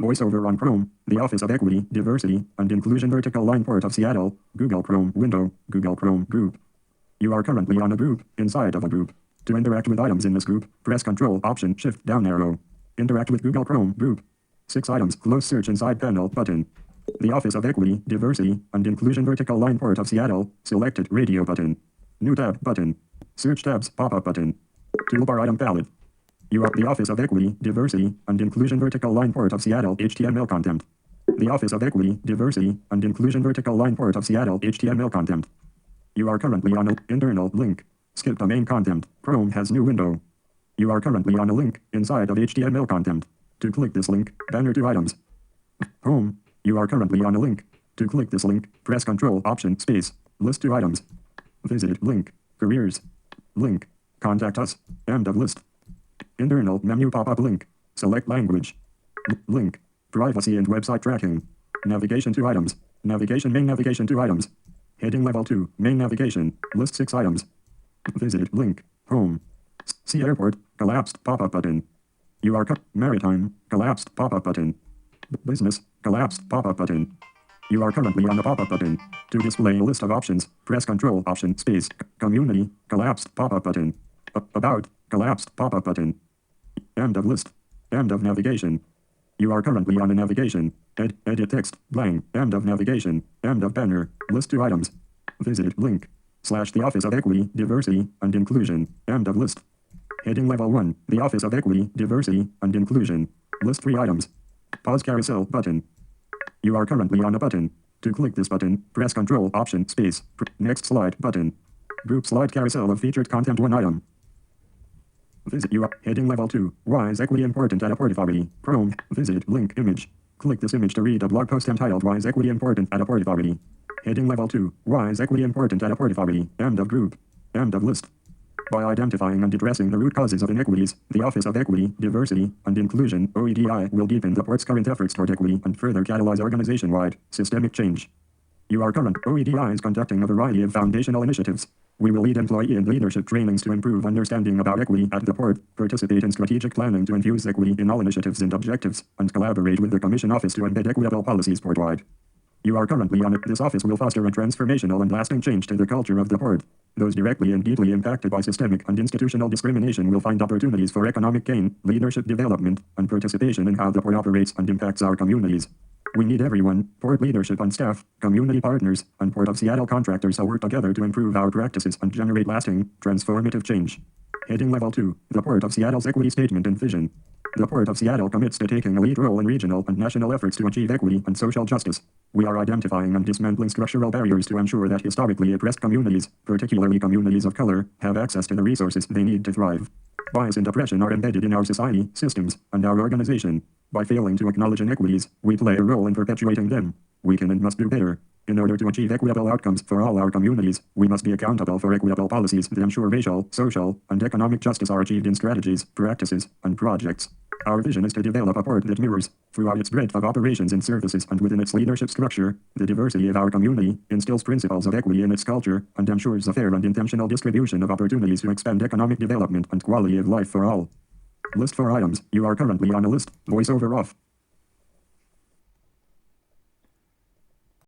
VoiceOver on Chrome, the Office of Equity, Diversity, and Inclusion vertical line port of Seattle, Google Chrome window, Google Chrome group. You are currently on a group, inside of a group. To interact with items in this group, press Ctrl, Option, Shift, down arrow. Interact with Google Chrome group. 6 items, close search inside panel button. The Office of Equity, Diversity, and Inclusion vertical line port of Seattle, selected radio button. New tab button. Search tabs, pop-up button. Toolbar item palette. You are the Office of Equity, Diversity, and Inclusion vertical line port of Seattle, HTML content. The Office of Equity, Diversity, and Inclusion vertical line port of Seattle, HTML content. You are currently on an internal link. Skip the main content. Chrome has new window. You are currently on a link inside of HTML content. To click this link, banner 2 items. Home. You are currently on a link. To click this link, press Ctrl, Option, Space. List 2 items. Visit link. Careers. Link. Contact us. End of list. Internal menu pop-up link. Select language. Link. Privacy and website tracking. Navigation 2 items. Navigation main navigation 2 items. Heading level 2. Main navigation. List 6 items. Visit link. Home. See airport. Collapsed pop-up button. You are maritime. Collapsed pop-up button. Business. Collapsed pop-up button. You are currently on the pop-up button. To display a list of options, press Ctrl, Option, Space. Community. Collapsed pop-up button. About. Collapsed pop-up button. End of list. End of navigation. You are currently on a navigation. Edit text. Blank. End of navigation. End of banner. List 2 items. Visit link. / the Office of Equity, Diversity, and Inclusion. End of list. Heading level 1. The Office of Equity, Diversity, and Inclusion. List 3 items. Pause carousel button. You are currently on a button. To click this button, press Ctrl, Option, Space. Next slide button. Group slide carousel of featured content 1 item. Visit you. Heading level 2. Why is equity important at a portfolio? Chrome. Visit link image. Click this image to read a blog post entitled Why is equity important at a portfolio? Heading level 2. Why is equity important at a portfolio? End of group. End of list. By identifying and addressing the root causes of inequities, the Office of Equity, Diversity, and Inclusion (OEDI) will deepen the port's current efforts toward equity and further catalyze organization-wide systemic change. OEDI is conducting a variety of foundational initiatives. We will lead employee and leadership trainings to improve understanding about equity at the port, participate in strategic planning to infuse equity in all initiatives and objectives, and collaborate with the Commission Office to embed equitable policies port-wide. You are currently on it. This office will foster a transformational and lasting change to the culture of the port. Those directly and deeply impacted by systemic and institutional discrimination will find opportunities for economic gain, leadership development, and participation in how the port operates and impacts our communities. We need everyone, port leadership and staff, community partners, and Port of Seattle contractors to work together to improve our practices and generate lasting, transformative change. Heading level 2, the Port of Seattle's equity statement and vision. The Port of Seattle commits to taking a lead role in regional and national efforts to achieve equity and social justice. We are identifying and dismantling structural barriers to ensure that historically oppressed communities, particularly communities of color, have access to the resources they need to thrive. Bias and oppression are embedded in our society, systems, and our organization. By failing to acknowledge inequities, we play a role in perpetuating them. We can and must do better. In order to achieve equitable outcomes for all our communities, we must be accountable for equitable policies that ensure racial, social, and economic justice are achieved in strategies, practices, and projects. Our vision is to develop a port that mirrors, throughout its breadth of operations and services and within its leadership structure, the diversity of our community, instills principles of equity in its culture, and ensures a fair and intentional distribution of opportunities to expand economic development and quality of life for all. List 4 items. You are currently on a list. VoiceOver off.